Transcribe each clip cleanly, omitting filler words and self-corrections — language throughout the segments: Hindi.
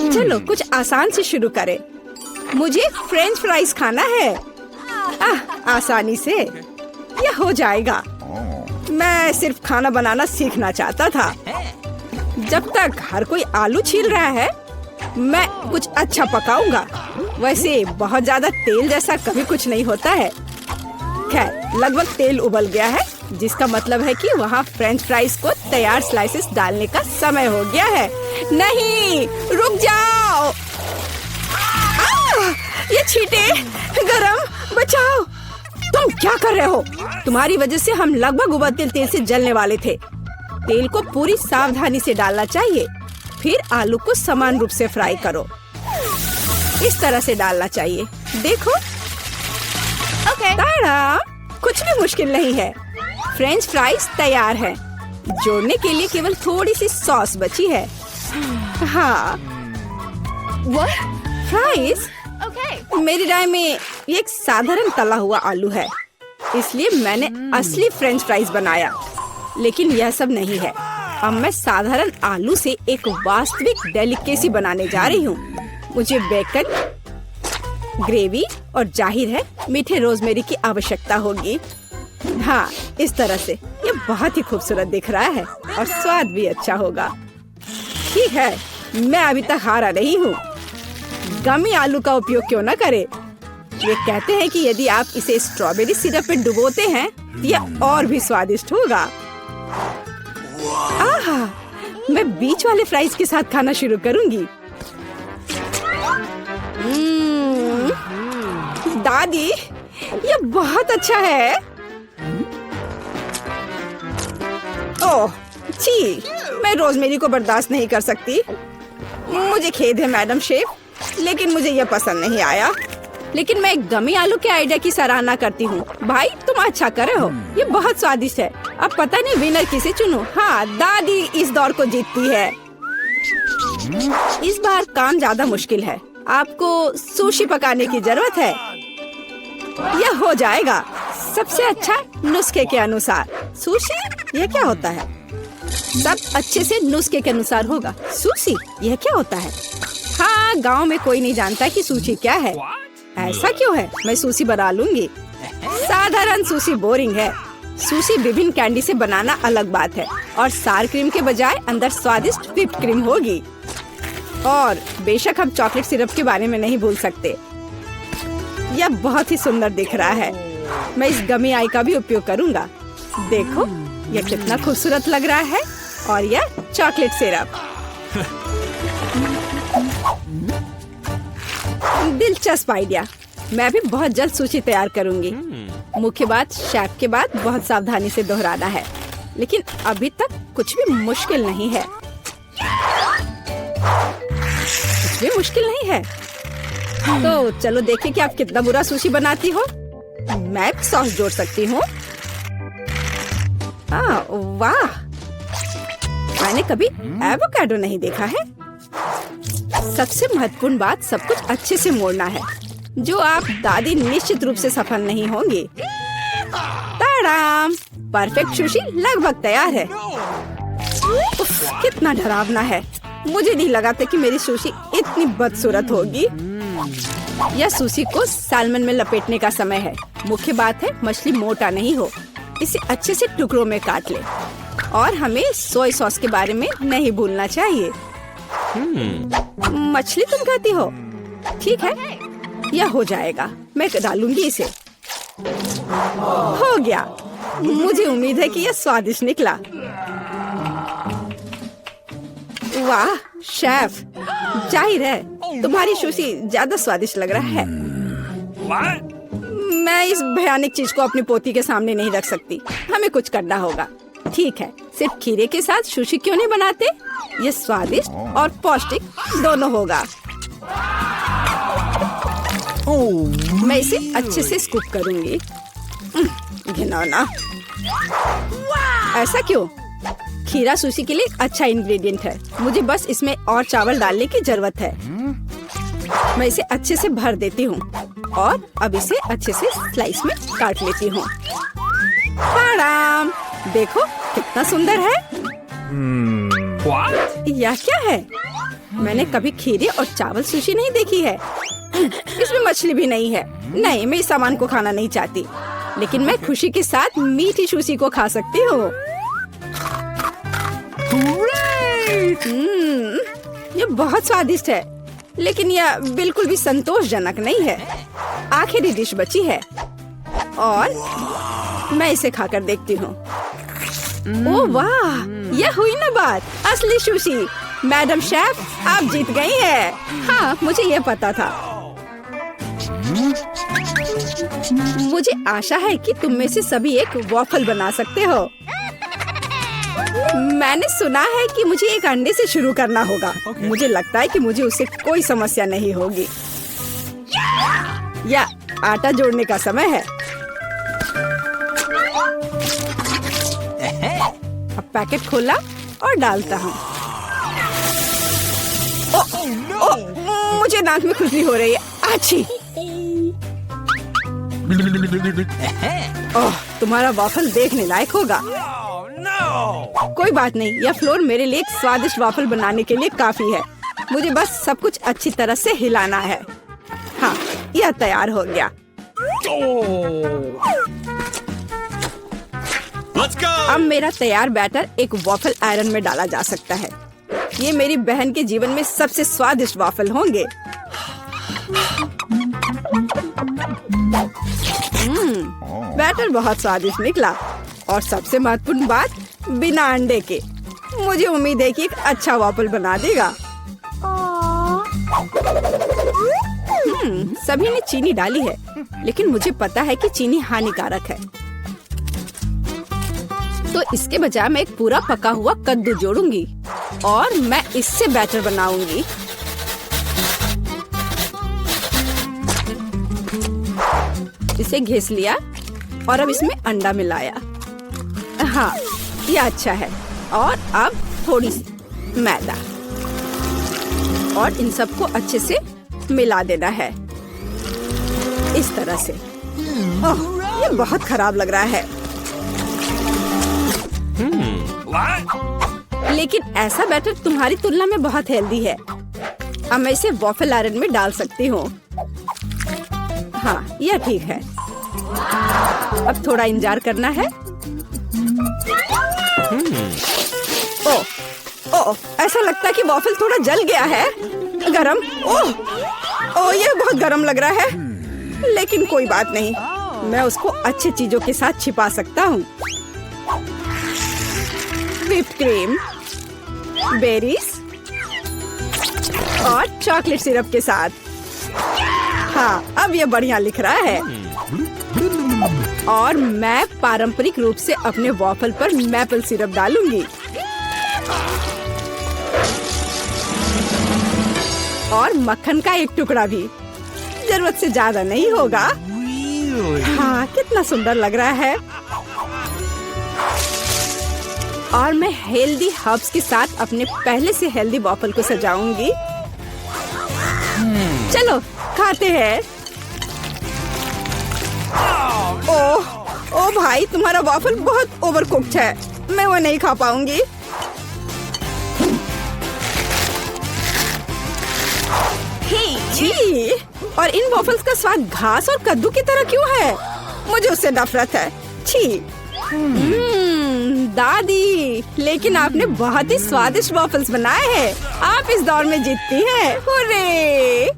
चलो कुछ आसान से शुरू करें। मुझे फ्रेंच फ्राइज खाना है। आसानी से यह हो जाएगा। मैं सिर्फ खाना बनाना सीखना चाहता था। जब तक हर कोई आलू छील रहा है, मैं कुछ अच्छा पकाऊंगा। वैसे बहुत ज्यादा तेल जैसा कभी कुछ नहीं होता है। खैर, लगभग तेल उबल गया है, जिसका मतलब है कि वहाँ फ्रेंच फ्राइज को तैयार स्लाइसेस डालने का समय हो गया है। नहीं, रुक जाओ। ये छींटे, गरम, बचाओ। तुम क्या कर रहे हो? तुम्हारी वजह से हम लगभग उबलते तेल से जलने वाले थे। तेल को पूरी सावधानी से डालना चाहिए। फिर आलू को समान रूप से फ्राई करो। इस तरह से डालना चाहिए। देखो, ताड़ा, कुछ भी मुश्किल नहीं है। फ्रेंच फ्राइज तैयार है। जोड़ने के लिए केवल थोड़ी सी सॉस बची है। हाँ, फ्राइज? मेरी राय में ये एक साधारण तला हुआ आलू है, इसलिए मैंने असली फ्रेंच फ्राइज बनाया। लेकिन यह सब नहीं है। अब मैं साधारण आलू से एक वास्तविक डेलिकेसी बनाने जा रही हूँ। मुझे बेकन, ग्रेवी और जाहिर है मीठे रोजमेरी की आवश्यकता होगी। हाँ, इस तरह से ये बहुत ही खूबसूरत दिख रहा है और स्वाद भी अच्छा होगा। ठीक है, मैं अभी तक हारा नहीं हूँ। गमी आलू का उपयोग क्यों न करें? ये कहते हैं कि यदि आप इसे स्ट्रॉबेरी सिरप में डुबोते हैं, यह और भी स्वादिष्ट होगा। आहा, मैं बीच वाले फ्राइज के साथ खाना शुरू करूंगी। दादी, ये बहुत अच्छा है। ओह, छी, मैं रोजमेरी को बर्दाश्त नहीं कर सकती। मुझे खेद है मैडम शेफ, लेकिन मुझे यह पसंद नहीं आया। लेकिन मैं गमी आलू के आइडिया की सराहना करती हूँ। भाई, तुम अच्छा कर रहे हो। ये बहुत स्वादिष्ट है। अब पता नहीं विनर किसे चुनूं। हाँ, दादी इस दौर को जीतती है। इस बार काम ज्यादा मुश्किल है। आपको सुशी पकाने की जरूरत है। यह हो जाएगा सबसे अच्छा नुस्खे के अनुसार। सुशी? यह क्या होता है? सब अच्छे से नुस्खे के अनुसार होगा। सुशी? यह क्या होता है? हाँ, गांव में कोई नहीं जानता कि सुशी क्या है। ऐसा क्यों है? मैं सुशी बना लूंगी। साधारण सुशी बोरिंग है। सुशी विभिन्न कैंडी से बनाना अलग बात है, और सार क्रीम के बजाय अंदर स्वादिष्ट व्हिप क्रीम होगी। और बेशक हम चॉकलेट सिरप के बारे में नहीं भूल सकते। यह बहुत ही सुंदर दिख रहा है। मैं इस गमी आई का भी उपयोग करूंगा। देखो, यह कितना खूबसूरत लग रहा है। और यह चॉकलेट सिरप। दिलचस्प आइडिया। मैं भी बहुत जल्द सुशी तैयार करूंगी। मुख्य बात, शेफ के बाद बहुत सावधानी से दोहराना है। लेकिन अभी तक कुछ भी मुश्किल नहीं है। कुछ भी मुश्किल नहीं है। तो चलो देखें कि आप कितना बुरा सुशी बनाती हो। मैं भी सॉस जोड़ सकती हूँ। वाह, मैंने कभी एवोकाडो नहीं देखा है। सबसे महत्वपूर्ण बात, सब कुछ अच्छे से मोड़ना है, जो आप दादी निश्चित रूप से सफल नहीं होंगी। ताड़ाम, परफेक्ट सुशी लगभग तैयार है। उफ, कितना डरावना है। मुझे नहीं लगा था कि मेरी सुशी इतनी बदसूरत होगी। यह सुशी को सालमन में लपेटने का समय है। मुख्य बात है मछली मोटा नहीं हो। इसे अच्छे से टुकड़ों में काट ले। और हमें सोया सॉस के बारे में नहीं भूलना चाहिए। मछली तुम कहती हो? ठीक है, यह हो जाएगा। मैं डालूंगी इसे। हो गया। मुझे उम्मीद है कि यह स्वादिष्ट निकला। वाह शेफ, जाहिर है तुम्हारी सुशी ज्यादा स्वादिष्ट लग रहा है। मैं इस भयानक चीज को अपनी पोती के सामने नहीं रख सकती। हमें कुछ करना होगा। ठीक है, सिर्फ खीरे के साथ सुशी क्यों नहीं बनाते? ये स्वादिष्ट और पौष्टिक दोनों होगा। मैं इसे अच्छे से स्कूप करूंगी। घिनौना। ऐसा क्यों? खीरा सुशी के लिए एक अच्छा इंग्रेडिएंट है। मुझे बस इसमें और चावल डालने की जरूरत है। मैं इसे अच्छे से भर देती हूँ और अब इसे अच्छे से स्लाइस में काट लेती हूँ। देखो कितना सुंदर है। यह क्या है? मैंने कभी खीरे और चावल सुशी नहीं देखी है। इसमें मछली भी नहीं है। नहीं, मैं इस सामान को खाना नहीं चाहती, लेकिन मैं खुशी के साथ मीठी सुशी को खा सकती हूँ। ये बहुत स्वादिष्ट है, लेकिन यह बिल्कुल भी संतोषजनक नहीं है। आखिरी डिश बची है और मैं इसे खाकर देखती हूँ। ओह वाह, यह हुई ना बात, असली सुशी। मैडम शेफ, आप जीत गई हैं। हाँ, मुझे यह पता था। मुझे आशा है कि तुम में से सभी एक वॉफल बना सकते हो। मैंने सुना है कि मुझे एक अंडे से शुरू करना होगा। मुझे लगता है कि मुझे उससे कोई समस्या नहीं होगी। या आटा जोड़ने का समय है। अब पैकेट खोला और डालता हूँ। मुझे दांत में खुजली हो रही है। आछी। ओह, तुम्हारा वॉफल देखने लायक होगा। कोई बात नहीं, यह फ्लोर मेरे लिए एक स्वादिष्ट वॉफल बनाने के लिए काफी है। मुझे बस सब कुछ अच्छी तरह से हिलाना है। हाँ, यह तैयार हो गया। अब मेरा तैयार बैटर एक वॉफल आयरन में डाला जा सकता है। ये मेरी बहन के जीवन में सबसे स्वादिष्ट वॉफल होंगे। बैटर बहुत स्वादिष्ट निकला और सबसे महत्वपूर्ण बात, बिना अंडे के। मुझे उम्मीद है कि एक अच्छा वॉफल बना देगा। सभी ने चीनी डाली है, लेकिन मुझे पता है कि चीनी हानिकारक है। तो इसके बजाय मैं एक पूरा पका हुआ कद्दू जोड़ूंगी और मैं इससे बैटर बनाऊंगी। इसे घिस लिया और अब इसमें अंडा मिलाया। हाँ, ये अच्छा है। और अब थोड़ी सी मैदा और इन सबको अच्छे से मिला देना है, इस तरह से। ओह, ये बहुत खराब लग रहा है। लेकिन ऐसा बैटर तुम्हारी तुलना में बहुत हेल्दी है। अब मैं इसे वॉफल आयरन में डाल सकती हूँ। हाँ, यह ठीक है। अब थोड़ा इंतजार करना है। ओह, ऐसा लगता है कि वॉफल थोड़ा जल गया है। गरम। ओह, यह बहुत गरम लग रहा है, लेकिन कोई बात नहीं, मैं उसको अच्छी चीजों के साथ छिपा सकता हूँ। व्हिप्ड क्रीम, बेरीज और चॉकलेट सिरप के साथ। हाँ, अब ये बढ़िया लिख रहा है। और मैं पारंपरिक रूप से अपने वॉफल पर मैपल सिरप डालूंगी और मक्खन का एक टुकड़ा भी। जरूरत से ज्यादा नहीं होगा। हाँ, कितना सुंदर लग रहा है। और मैं हेल्दी हर्ब्स के साथ अपने पहले से हेल्दी वॉफल को सजाऊंगी। चलो खाते हैं। ओह भाई, तुम्हारा वॉफल बहुत ओवरकुक्ड है। मैं वो नहीं खा पाऊंगी। छी, और इन वॉफल्स का स्वाद घास और कद्दू की तरह क्यों है? मुझे उससे नफरत है। छी। दादी, लेकिन आपने बहुत ही स्वादिष्ट वॉफल्स बनाए हैं। आप इस दौर में जीतती हैं। हुर्रे!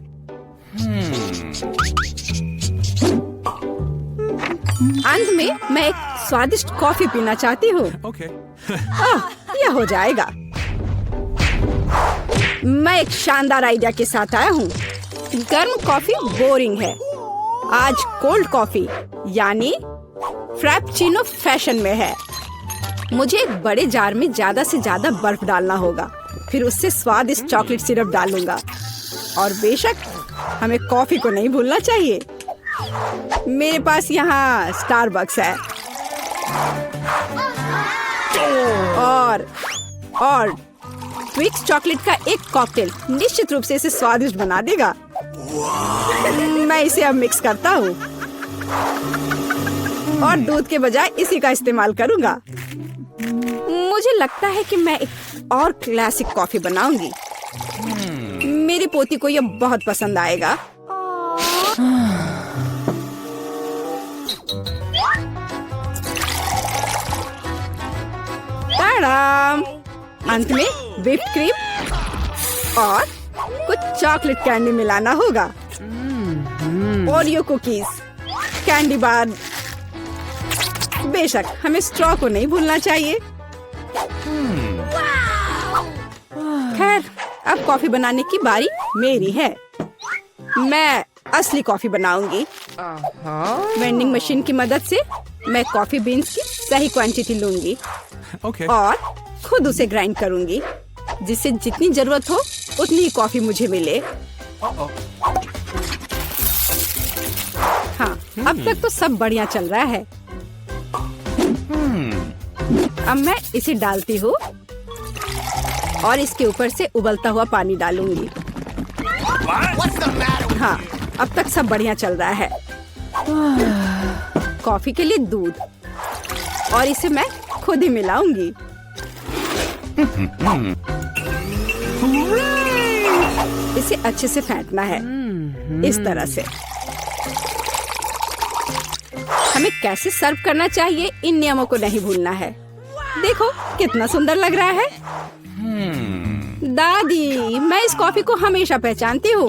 अंत में मैं एक स्वादिष्ट कॉफी पीना चाहती हूँ। यह हो जाएगा। मैं एक शानदार आइडिया के साथ आया हूँ। गर्म कॉफी बोरिंग है। आज कोल्ड कॉफी यानी फ्रैप्पुचिनो फैशन में है। मुझे एक बड़े जार में ज्यादा से ज्यादा बर्फ डालना होगा। फिर उससे स्वादिष्ट चॉकलेट सिरप डालूंगा। और बेशक हमें कॉफी को नहीं भूलना चाहिए। मेरे पास यहाँ स्टारबक्स है और ट्विक्स चॉकलेट का एक कॉकटेल निश्चित रूप से इसे स्वादिष्ट बना देगा। मैं इसे अब मिक्स करता हूँ और दूध के बजाय इसी का इस्तेमाल करूँगा। मुझे लगता है कि मैं एक और क्लासिक कॉफी बनाऊंगी। मेरी पोती को ये बहुत पसंद आएगा। ताड़ाम! अंत में व्हिप्ड क्रीम और कुछ चॉकलेट कैंडी मिलाना होगा। Oreo cookies, candy bar. बेशक हमें स्ट्रॉ को नहीं भूलना चाहिए। खैर, अब कॉफी बनाने की बारी मेरी है। मैं असली कॉफी बनाऊंगी। वेंडिंग मशीन की मदद से मैं कॉफी बीन्स की सही क्वांटिटी लूंगी और खुद उसे ग्राइंड करूंगी, जिससे जितनी जरूरत हो उतनी ही कॉफी मुझे मिले। हाँ, अब तक तो सब बढ़िया चल रहा है। अब मैं इसे डालती हूँ और इसके ऊपर से उबलता हुआ पानी डालूंगी। हाँ, अब तक सब बढ़िया चल रहा है। कॉफी के लिए दूध और इसे मैं खुद ही मिलाऊंगी। इसे अच्छे से फेंटना है, इस तरह से। हमें कैसे सर्व करना चाहिए, इन नियमों को नहीं भूलना है। देखो कितना सुंदर लग रहा है। दादी, मैं इस कॉफी को हमेशा पहचानती हूँ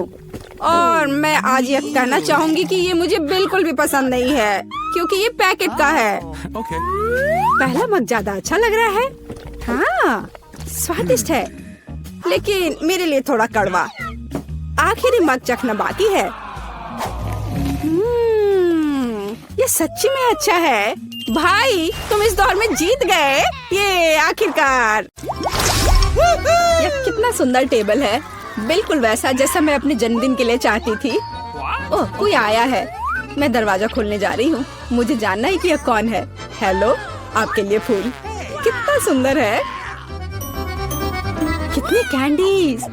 और मैं आज ये कहना चाहूंगी कि ये मुझे बिल्कुल भी पसंद नहीं है, क्योंकि ये पैकेट का है। पहला मग ज्यादा अच्छा लग रहा है। हाँ, स्वादिष्ट है, लेकिन मेरे लिए थोड़ा कड़वा। आखिरी मग चखना बाकी है। ये सच्ची में अच्छा है। भाई, तुम इस दौर में जीत गए। ये आखिरकार। यह कितना सुंदर टेबल है, बिल्कुल वैसा जैसा मैं अपने जन्मदिन के लिए चाहती थी। ओह, कोई आया है। मैं दरवाजा खोलने जा रही हूँ। मुझे जानना है कि यह कौन है। हेलो, आपके लिए फूल। कितना सुंदर है। कितनी कैंडीज,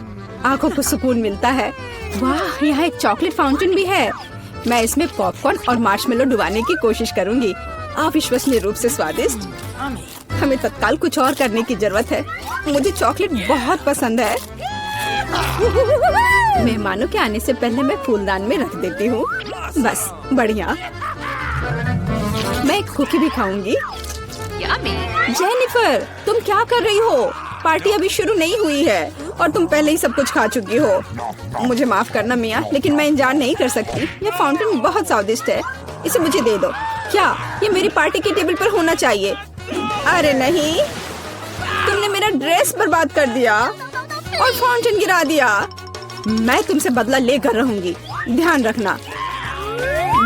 आंखों को सुकून मिलता है। वाह, यहाँ एक चॉकलेट फाउंटेन भी है। मैं इसमें पॉपकॉर्न और मार्शमेलो डुबाने की कोशिश करूंगी। अविश्वसनीय रूप से स्वादिष्ट। हमें तत्काल कुछ और करने की जरूरत है। मुझे चॉकलेट बहुत पसंद है। मेहमानों के आने से पहले मैं फूलदान में रख देती हूँ। बस, बढ़िया। मैं एक कुकी भी खाऊंगी। जेनिफर, तुम क्या कर रही हो? पार्टी अभी शुरू नहीं हुई है और तुम पहले ही सब कुछ खा चुकी हो। मुझे माफ करना मिया, लेकिन मैं इंतजार नहीं कर सकती। ये फाउंटेन बहुत स्वादिष्ट है। इसे मुझे दे दो। क्या ये मेरी पार्टी के टेबल पर होना चाहिए? अरे नहीं, तुमने मेरा ड्रेस बर्बाद कर दिया और फाउंटेन गिरा दिया। मैं तुमसे बदला लेकर रहूंगी, ध्यान रखना।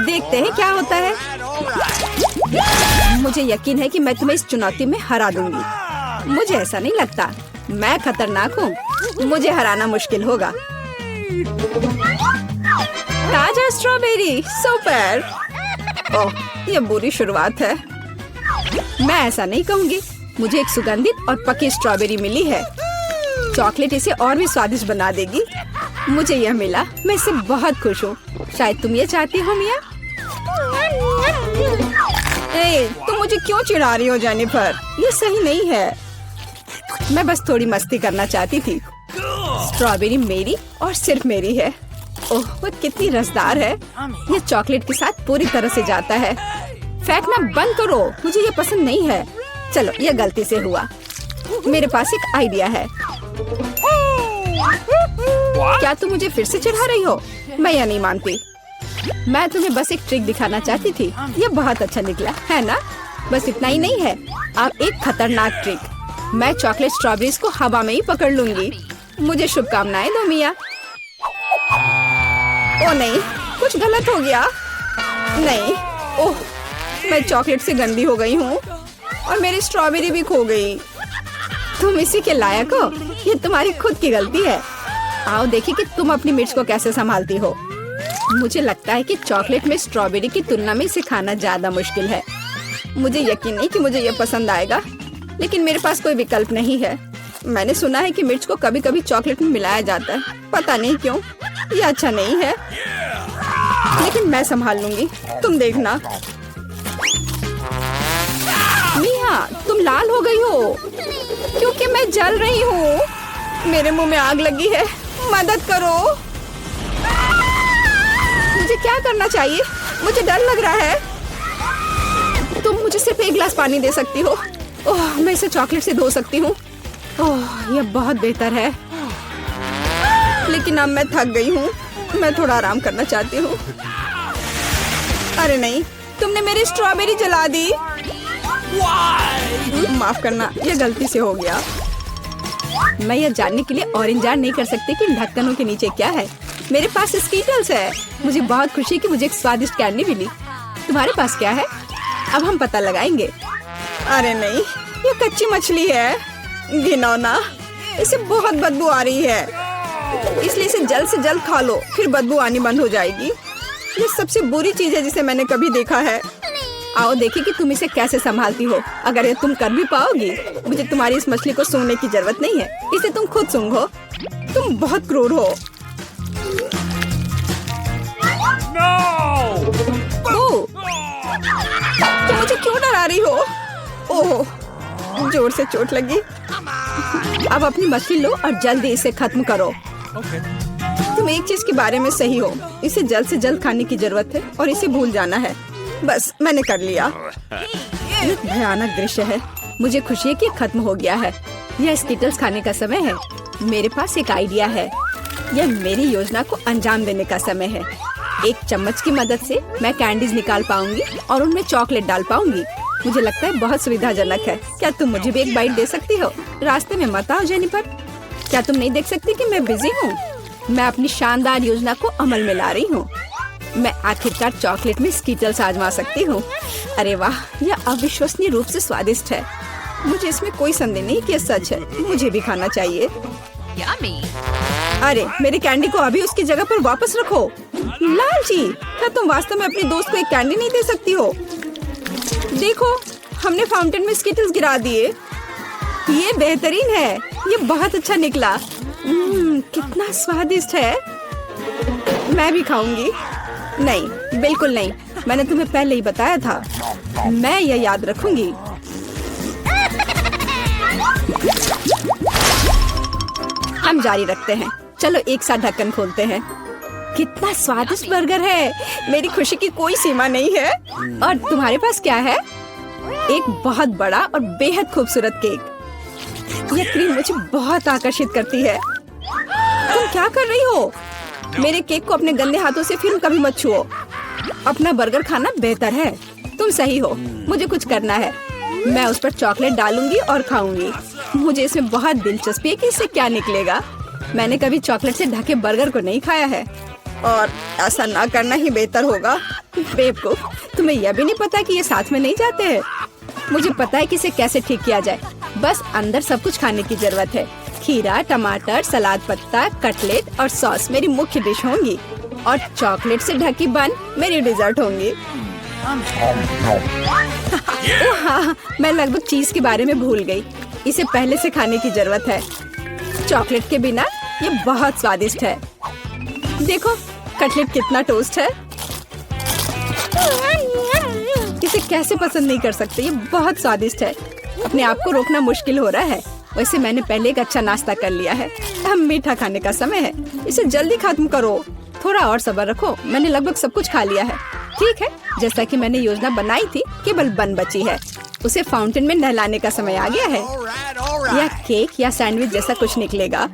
देखते हैं क्या होता है। मुझे यकीन है कि मैं तुम्हें इस चुनौती में हरा दूंगी। मुझे ऐसा नहीं लगता। मैं खतरनाक हूँ, मुझे हराना मुश्किल होगा। ताजा स्ट्रॉबेरी, सुपर। ओह, ये बुरी शुरुआत है। मैं ऐसा नहीं कहूँगी। मुझे एक सुगंधित और पकी स्ट्रॉबेरी मिली है। चॉकलेट इसे और भी स्वादिष्ट बना देगी। मुझे यह मिला, मैं इससे बहुत खुश हूँ। शायद तुम ये चाहती हो मिया। तुम मुझे क्यों चिढ़ा रही हो जेनिफर? ये सही नहीं है। मैं बस थोड़ी मस्ती करना चाहती थी। स्ट्रॉबेरी मेरी और सिर्फ मेरी है। ओह, वो कितनी रसदार है। ये चॉकलेट के साथ पूरी तरह से जाता है। फेंकना बंद करो, मुझे ये पसंद नहीं है। चलो, ये गलती से हुआ। मेरे पास एक आइडिया है। क्या तुम मुझे फिर से चिढ़ा रही हो? मैं यह नहीं मानती। मैं तुम्हें बस एक ट्रिक दिखाना चाहती थी। ये बहुत अच्छा निकला, है ना? बस इतना ही नहीं है, अब एक खतरनाक ट्रिक। मैं चॉकलेट स्ट्रॉबेरीज को हवा में ही पकड़ लूंगी। मुझे शुभकामनाएं दो मिया। ओ नहीं, कुछ गलत हो गया। नहीं, ओह, मैं चॉकलेट से गंदी हो गई हूँ और मेरी स्ट्रॉबेरी भी खो गई। तुम इसी के लायक हो। ये तुम्हारी खुद की गलती है। आओ देखिए कि तुम अपनी मिर्च को कैसे संभालती हो। मुझे लगता है कि चॉकलेट में स्ट्रॉबेरी की तुलना में इसे खाना ज्यादा मुश्किल है। मुझे यकीन नहीं कि मुझे ये पसंद आएगा, लेकिन मेरे पास कोई विकल्प नहीं है। मैंने सुना है कि मिर्च को कभी कभी चॉकलेट में मिलाया जाता है, पता नहीं क्यों। ये अच्छा नहीं है, लेकिन मैं संभाल लूंगी, तुम देखना। मिया, तुम लाल हो गई हो क्योंकि मैं जल रही हूँ। मेरे मुंह में आग लगी है मदद करो। मुझे क्या करना चाहिए? मुझे डर लग रहा है। तुम मुझे सिर्फ एक गिलास पानी दे सकती हो। ओह, मैं इसे चॉकलेट से धो सकती हूँ। ओह, यह बहुत बेहतर है। लेकिन अब मैं थक गई हूँ। मैं थोड़ा आराम करना चाहती हूँ। अरे नहीं, तुमने मेरी स्ट्रॉबेरी जला दी। माफ करना, यह गलती से हो गया। मैं यह जानने के लिए और इंतजार नहीं कर सकती कि इन ढक्कनों के नीचे क्या है। मेरे पास स्कीटल्स है। मुझे बहुत खुशी कि मुझे एक स्वादिष्ट कैंडी मिली। तुम्हारे पास क्या है? अब हम पता लगाएंगे। अरे नहीं, ये कच्ची मछली है। घिनौना, इसे बहुत बदबू आ रही है, इसलिए इसे जल्द से जल्द खा लो, फिर बदबू आनी बंद हो जाएगी। ये सबसे बुरी चीज है जिसे मैंने कभी देखा है। आओ देखिए कि तुम इसे कैसे संभालती हो। अगर ये तुम कर भी पाओगी, मुझे तुम्हारी इस मछली को सूंघने की जरूरत नहीं है। इसे तुम खुद सूंघो। तुम बहुत क्रूर हो। ओह, तुम मुझे क्यों डरा रही हो? ओह, जोर से चोट लगी। अब अपनी मछली लो और जल्दी इसे खत्म करो। तुम एक चीज के बारे में सही हो। इसे जल्द से जल्द खाने की जरूरत है और इसे भूल जाना है। बस, मैंने कर लिया। ये भयानक दृश्य है। मुझे खुशी है कि खत्म हो गया है। यह स्कीटल्स खाने का समय है। मेरे पास एक आइडिया है। यह मेरी योजना को अंजाम देने का समय है। एक चम्मच की मदद से मैं कैंडीज निकाल पाऊंगी और उनमें चॉकलेट डाल पाऊंगी। मुझे लगता है बहुत सुविधाजनक है। क्या तुम मुझे भी एक बाइट दे सकती हो? रास्ते में मत आओ जेनिफर। क्या तुम नहीं देख सकती कि मैं बिजी हूँ? मैं अपनी शानदार योजना को अमल में ला रही हूँ। मैं आखिरकार चॉकलेट में स्कीटल्स आजमा सकती हूँ। अरे वाह, यह अविश्वसनीय रूप से स्वादिष्ट है। मुझे इसमें कोई संदेह नहीं कि यह सच है। मुझे भी खाना चाहिए। अरे, मेरी कैंडी को अभी उसकी जगह पर वापस रखो। लालची, क्या तुम वास्तव में अपनी दोस्त को एक कैंडी नहीं दे सकती हो? देखो, हमने फाउंटेन में स्कीटल्स गिरा दिए। ये बेहतरीन है। ये बहुत अच्छा निकला। कितना स्वादिष्ट है। मैं भी खाऊंगी। नहीं, बिल्कुल नहीं। मैंने तुम्हें पहले ही बताया था। मैं यह याद रखूंगी। हम जारी रखते हैं। चलो एक साथ ढक्कन खोलते हैं। कितना स्वादिष्ट बर्गर है। मेरी खुशी की कोई सीमा नहीं है। और तुम्हारे पास क्या है? एक बहुत बड़ा और बेहद खूबसूरत केक। यह क्रीम मुझे बहुत आकर्षित करती है। तुम क्या कर रही हो? मेरे केक को अपने गंदे हाथों से फिर कभी मत छुओ। अपना बर्गर खाना बेहतर है। तुम सही हो। मुझे कुछ करना है। मैं उस पर चॉकलेट डालूंगी और खाऊंगी। मुझे इसमें बहुत दिलचस्पी है कि इससे क्या निकलेगा। मैंने कभी चॉकलेट से ढके बर्गर को नहीं खाया है और ऐसा ना करना ही बेहतर होगा। बेवकूफ, तुम्हें यह भी नहीं पता कि ये साथ में नहीं जाते हैं। मुझे पता है कि इसे कैसे ठीक किया जाए। बस अंदर सब कुछ खाने की जरूरत है। खीरा, टमाटर, सलाद पत्ता, कटलेट और सॉस मेरी मुख्य डिश होंगी और चॉकलेट से ढकी बन मेरी डिजर्ट होंगी। हाँ, मैं लगभग चीज के बारे में भूल गई। इसे पहले से खाने की जरूरत है। चॉकलेट के बिना ये बहुत स्वादिष्ट है। देखो, कटलेट कितना टोस्ट है। इसे कैसे पसंद नहीं कर सकते। ये बहुत स्वादिष्ट है। अपने आप को रोकना मुश्किल हो रहा है। वैसे मैंने पहले एक अच्छा नाश्ता कर लिया है। अब मीठा खाने का समय है। इसे जल्दी खत्म करो। थोड़ा और सब्र रखो। मैंने लगभग सब कुछ खा लिया है। ठीक है, जैसा कि मैंने योजना बनाई थी, केवल बन बची है। उसे फाउंटेन में नहलाने का समय आ गया है। यह केक या सैंडविच जैसा कुछ निकलेगा।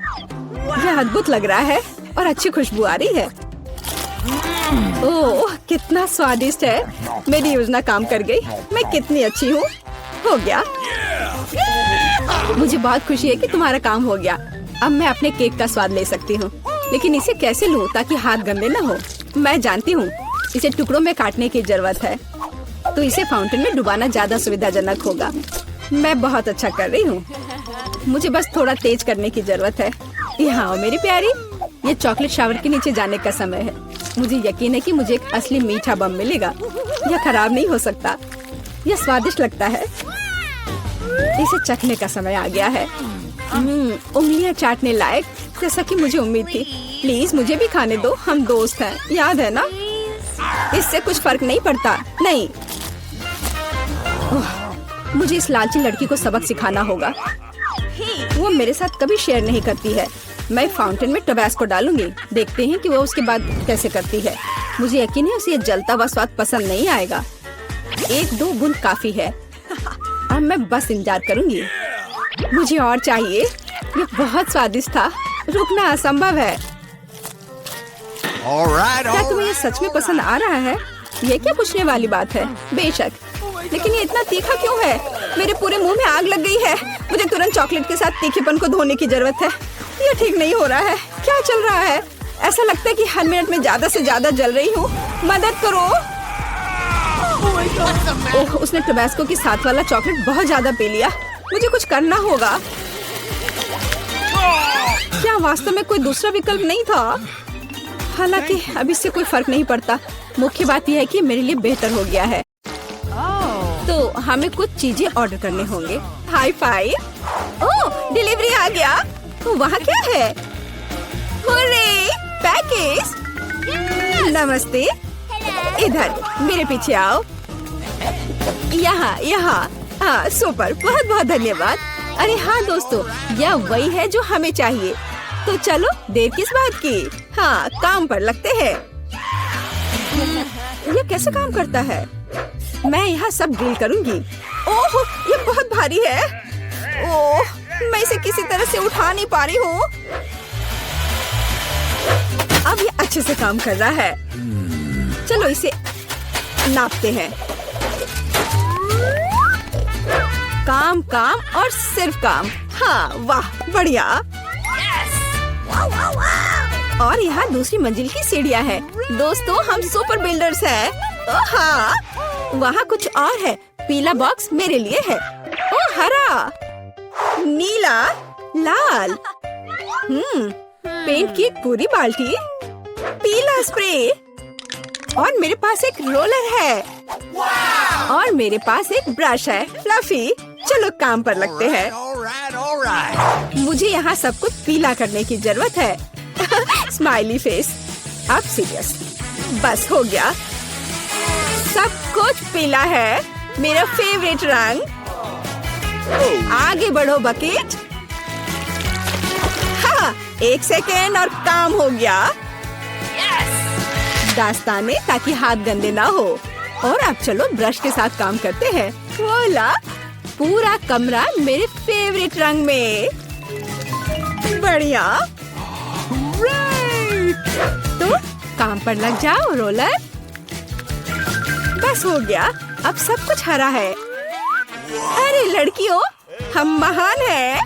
यह अद्भुत लग रहा है और अच्छी खुशबू आ रही है। ओह, कितना स्वादिष्ट है। मेरी योजना काम कर गई। मैं कितनी अच्छी हूँ। हो गया। मुझे बहुत खुशी है कि तुम्हारा काम हो गया। अब मैं अपने केक का स्वाद ले सकती हूँ। लेकिन इसे कैसे लूँ ताकि हाथ गंदे न हो? मैं जानती हूँ, इसे टुकड़ों में काटने की जरूरत है। तो इसे फाउंटेन में डुबाना ज्यादा सुविधाजनक होगा। मैं बहुत अच्छा कर रही हूँ। मुझे बस थोड़ा तेज करने की जरूरत है। यहाँ आओ मेरी प्यारी। ये चॉकलेट शावर के नीचे जाने का समय है। मुझे यकीन है कि मुझे एक असली मीठा बम मिलेगा। यह खराब नहीं हो सकता। यह स्वादिष्ट लगता है। इसे चखने का समय आ गया है। उंगलियां चाटने लायक, जैसा कि मुझे उम्मीद थी। प्लीज मुझे भी खाने दो। हम दोस्त हैं, याद है ना? इससे कुछ फर्क नहीं पड़ता। नहीं, मुझे इस लालची लड़की को सबक सिखाना होगा। वो मेरे साथ कभी शेयर नहीं करती है। मैं फाउंटेन में टोबैस्को डालूंगी। देखते हैं कि वो उसके बाद कैसे करती है। मुझे यकीन है उसे ये जलता हुआ स्वाद पसंद नहीं आएगा। 1-2 बूंद काफी है। अब मैं बस इंतजार करूंगी। मुझे और चाहिए। ये बहुत स्वादिष्ट था। रुकना असंभव है। क्या तुम्हें ये सच में पसंद आ रहा है? ये क्या पूछने वाली बात है? बेशक, लेकिन ये इतना तीखा क्यों है? मेरे पूरे मुंह में आग लग गई है। मुझे तुरंत चॉकलेट के साथ तीखेपन को धोने की जरूरत है। ये ठीक नहीं हो रहा है। क्या चल रहा है? ऐसा लगता है कि हर मिनट में ज्यादा से ज्यादा जल रही हूँ। मदद करो। ओह, उसने टोबैस्को के साथ वाला चॉकलेट बहुत ज्यादा पी लिया। मुझे कुछ करना होगा। क्या वास्तव में कोई दूसरा विकल्प नहीं था? हालांकि अब इससे कोई फर्क नहीं पड़ता। मुख्य बात यह है कि मेरे लिए बेहतर हो गया है। तो हमें कुछ चीजें ऑर्डर करने होंगे। High five. ओह, डिलीवरी आ गया। तो वहाँ क्या है? Hurray, package. नमस्ते। इधर मेरे पीछे आओ। यहाँ यहाँ। हाँ, सुपर, बहुत बहुत धन्यवाद। अरे हाँ दोस्तों, यह वही है जो हमें चाहिए। तो चलो, देर किस बात की? हाँ, काम पर लगते हैं। ये कैसे काम करता है? मैं यहाँ सब डील करूँगी। ओह, ये बहुत भारी है। ओह, मैं इसे किसी तरह से उठा नहीं पा रही हूँ। अब ये अच्छे से काम कर रहा है। चलो इसे नापते हैं। काम काम और सिर्फ काम। हाँ, वाह, बढ़िया। और यहाँ दूसरी मंजिल की सीढ़ियाँ हैं। दोस्तों, हम सुपर बिल्डर्स हैं। हाँ, वहाँ कुछ और है। पीला बॉक्स मेरे लिए है। ओह, हरा, नीला, लाल। पेंट की एक पूरी बाल्टी, पीला स्प्रे, और मेरे पास एक रोलर है। और मेरे पास एक ब्रश है, फ्लफी। चलो काम पर लगते हैं। मुझे यहाँ सब कुछ पीला करने की जरूरत है। Smiley face. अब सीरियस। बस हो गया। सब कुछ पीला है। मेरा फेवरेट रंग। आगे बढ़ो बकेट। हाँ, 1 सेकेंड और काम हो गया। दास्ताने, ताकि हाथ गंदे ना हो। और अब चलो ब्रश के साथ काम करते हैं। वोला, पूरा कमरा मेरे फेवरेट रंग में। बढ़िया। तो काम पर लग जाओ रोलर। बस हो गया। अब सब कुछ हरा है। अरे लड़कियों, हम महान हैं।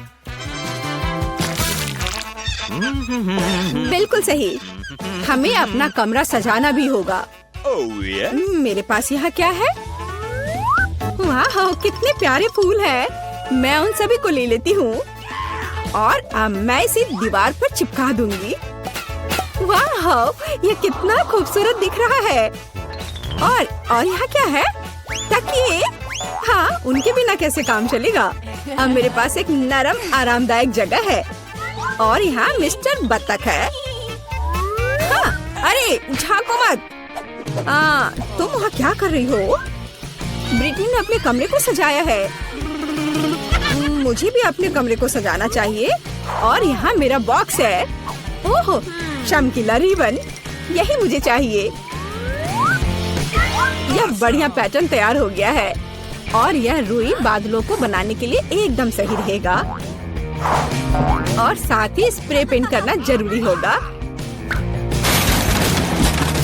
बिल्कुल सही। हमें अपना कमरा सजाना भी होगा। मेरे पास यहाँ क्या है? वाह, कितने प्यारे फूल हैं। मैं उन सभी को ले लेती हूँ और अब मैं इसे दीवार पर चिपका दूंगी। वाह, ये कितना खूबसूरत दिख रहा है। और यहाँ क्या है? तकिए। हाँ, उनके बिना कैसे काम चलेगा। अब मेरे पास एक नरम आरामदायक जगह है। और यहाँ मिस्टर बत्तख है। हाँ, अरे झांको मत। तुम वहाँ क्या कर रही हो? ब्रिटनी ने अपने कमरे को सजाया है। मुझे भी अपने कमरे को सजाना चाहिए। और यहाँ मेरा बॉक्स है। ओह, चमकीला रिबन। यही मुझे चाहिए। यह बढ़िया पैटर्न तैयार हो गया है। और यह रुई बादलों को बनाने के लिए एकदम सही रहेगा। और साथ ही स्प्रे पेंट करना जरूरी होगा।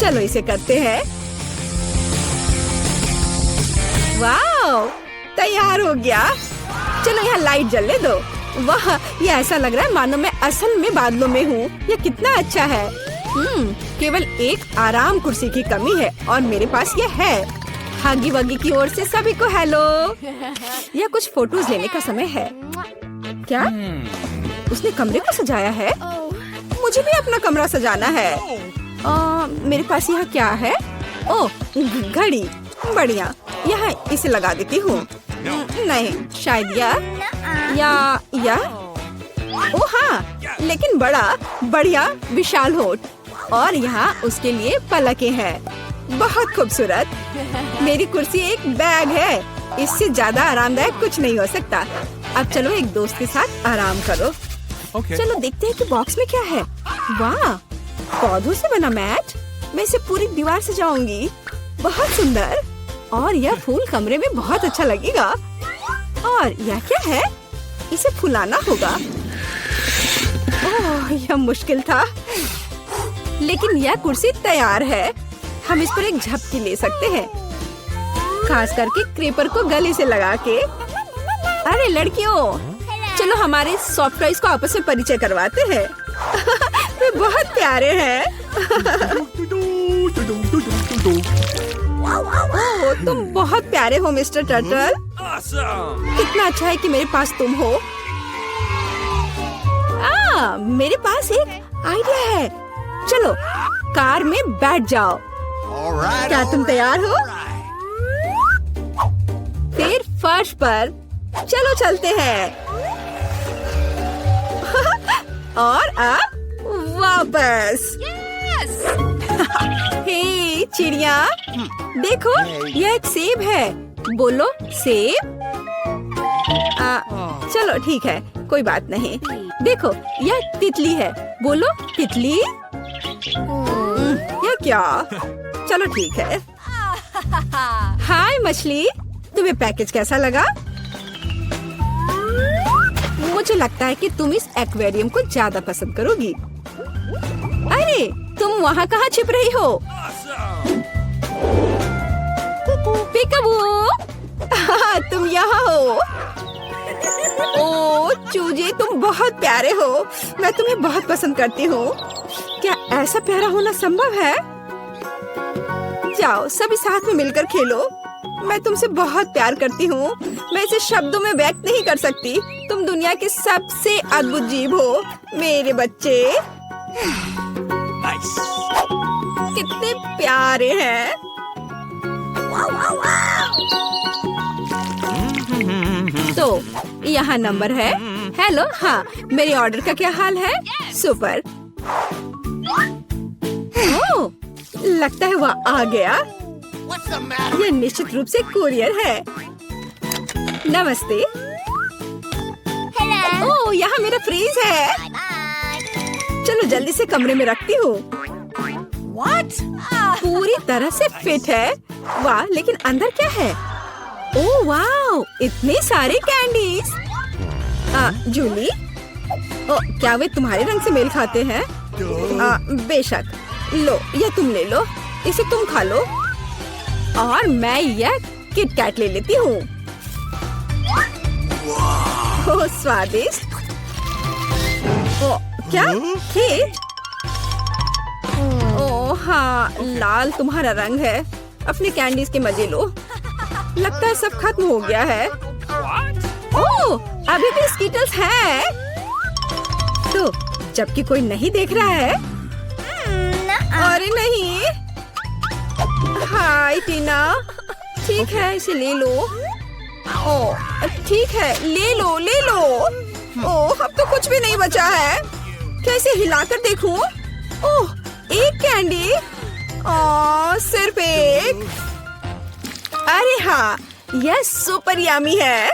चलो इसे करते हैं। वाह, तैयार हो गया। चलो यहाँ लाइट जलने दो। वाह, ये ऐसा लग रहा है मानो मैं असल में बादलों में हूँ। ये कितना अच्छा है। केवल एक आराम कुर्सी की कमी है और मेरे पास ये है। हागी वागी की ओर से सभी को हेलो। यह कुछ फोटोज लेने का समय है। क्या उसने कमरे को सजाया है? मुझे भी अपना कमरा सजाना है। मेरे पास यहाँ क्या है? ओह, घड़ी। बढ़िया, यहाँ इसे लगा देती हूँ। नहीं, शायद या ओह हाँ, लेकिन बड़ा बढ़िया विशाल होठ। और यहाँ उसके लिए पलकें हैं। बहुत खूबसूरत। मेरी कुर्सी एक बैग है। इससे ज्यादा आरामदायक कुछ नहीं हो सकता। अब चलो एक दोस्त के साथ आराम करो। चलो देखते हैं कि बॉक्स में क्या है। वाह, पौधों से बना मैट। मैं इसे पूरी दीवार सजाऊंगी। बहुत सुंदर। और यह फूल कमरे में बहुत अच्छा लगेगा। और यह क्या है? इसे फुलाना होगा। ओह, यह मुश्किल था, लेकिन यह कुर्सी तैयार है। हम इस पर एक झपकी ले सकते हैं, खास करके क्रेपर को गले से लगा के। अरे लड़कियों, चलो हमारे सॉफ्ट टॉयज को आपस में परिचय करवाते हैं। वे बहुत प्यारे हैं। ओह, तुम बहुत प्यारे हो मिस्टर टर्टल। कितना अच्छा है कि मेरे पास तुम हो। मेरे पास एक आइडिया है। चलो कार में बैठ जाओ। क्या तुम तैयार हो? फिर फर्श पर चलो चलते हैं। और अब वापस। हे चिड़िया, देखो यह एक सेब है। बोलो सेब। चलो ठीक है, कोई बात नहीं। देखो यह तितली है। बोलो तितली। यह क्या? चलो ठीक है। हाय मछली, तुम्हें पैकेज कैसा लगा? मुझे लगता है कि तुम इस एक्वेरियम को ज्यादा पसंद करोगी। अरे तुम वहाँ कहाँ छिप रही हो? पिकाबू, तुम यहाँ हो। ओ चूजे, तुम बहुत प्यारे हो। मैं तुम्हें बहुत पसंद करती हूँ। क्या ऐसा प्यारा होना संभव है? जाओ सभी साथ में मिलकर खेलो। मैं तुमसे बहुत प्यार करती हूँ। मैं इसे शब्दों में व्यक्त नहीं कर सकती। तुम दुनिया के सबसे अद्भुत जीव हो मेरे बच्चे। कितने प्यारे हैं। तो यहाँ नंबर है। हेलो, हाँ मेरे ऑर्डर का क्या हाल है? सुपर। ओह, लगता है वह आ गया। यह निश्चित रूप से कुरियर है। नमस्ते। ओह, यहाँ मेरा फ्रीज है। चलो जल्दी से कमरे में रखती हूँ। पूरी तरह से फिट है। वाह, लेकिन अंदर क्या है? ओह वाह, इतने सारे कैंडीज। जूली, क्या वे तुम्हारे रंग से मेल खाते हैं? बेशक। लो, यह तुम ले लो। इसे तुम खा लो। और मैं यह किट कैट ले लेती हूँ। ओह स्वादिष्ट। क्या केक? ओह हाँ, लाल तुम्हारा रंग है। अपने कैंडीज के मजे लो। लगता है सब खत्म हो गया है। ओह, अभी भी स्कीटल्स हैं। तो जबकि कोई नहीं देख रहा है। अरे नहीं। हाय टीना, ठीक है इसे ले लो। ओह ठीक है, ले लो ले लो। ओह, अब तो कुछ भी नहीं बचा है। कैसे हिलाकर देखूं? ओह, एक कैंडी। ओह, सिर्फ एक। अरे हाँ, यह सुपर यम्मी है।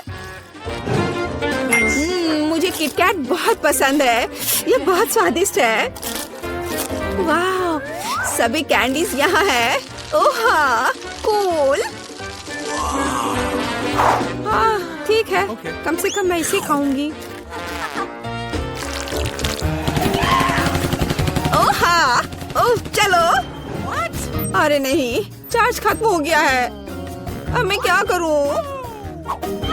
मुझे किटकैट बहुत पसंद है। यह बहुत स्वादिष्ट है। वाह, सभी कैंडीज यहाँ है। ओह हाँ, कूल। हाँ ठीक है, कम से कम मैं इसे खाऊंगी। ओह हाँ, ओह चलो। अरे नहीं, चार्ज खत्म हो गया है। अब मैं क्या करूं?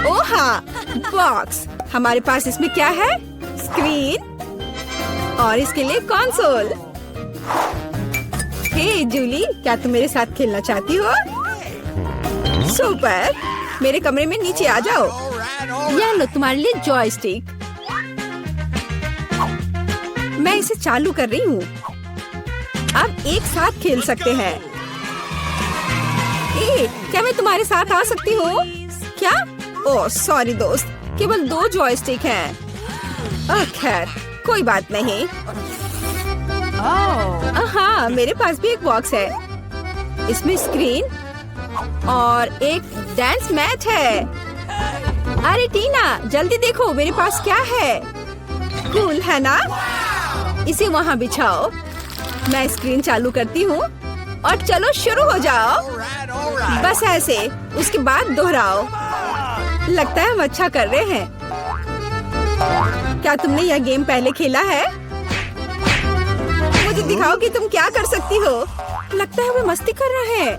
ओह हाँ, बॉक्स। हमारे पास इसमें क्या है? स्क्रीन और इसके लिए कंसोल। हे जूली, क्या तुम मेरे साथ खेलना चाहती हो? सुपर। मेरे कमरे में नीचे आ जाओ। यह लो तुम्हारे लिए जॉयस्टिक। मैं इसे चालू कर रही हूँ। अब एक साथ खेल सकते हैं। क्या मैं तुम्हारे साथ आ सकती हूँ? क्या? ओह सॉरी दोस्त, केवल 2 जॉयस्टिक हैं। खैर कोई बात नहीं। हाँ, मेरे पास भी एक बॉक्स है। इसमें स्क्रीन और एक डांस मैच है। अरे टीना, जल्दी देखो मेरे पास क्या है। कूल है ना? इसे वहाँ बिछाओ। मैं स्क्रीन चालू करती हूँ और चलो शुरू हो जाओ। बस ऐसे, उसके बाद दोहराओ। लगता है हम अच्छा कर रहे हैं। क्या तुमने यह गेम पहले खेला है? मुझे दिखाओ कि तुम क्या कर सकती हो। लगता है वे मस्ती कर रहे हैं।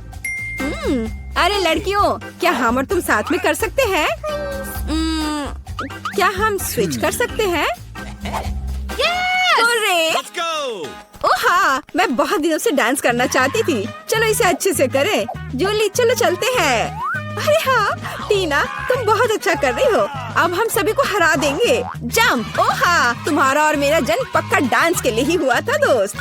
अरे लड़कियों, क्या हम और तुम साथ में कर सकते हैं? क्या हम स्विच कर सकते हैं? Let's go! ओह हाँ, मैं बहुत दिनों से डांस करना चाहती थी। चलो इसे अच्छे से करें। जूली चलो चलते हैं। अरे हाँ टीना, तुम बहुत अच्छा कर रही हो। अब हम सभी को हरा देंगे। जंप! ओह हाँ, तुम्हारा और मेरा जन्म पक्का डांस के लिए ही हुआ था दोस्त।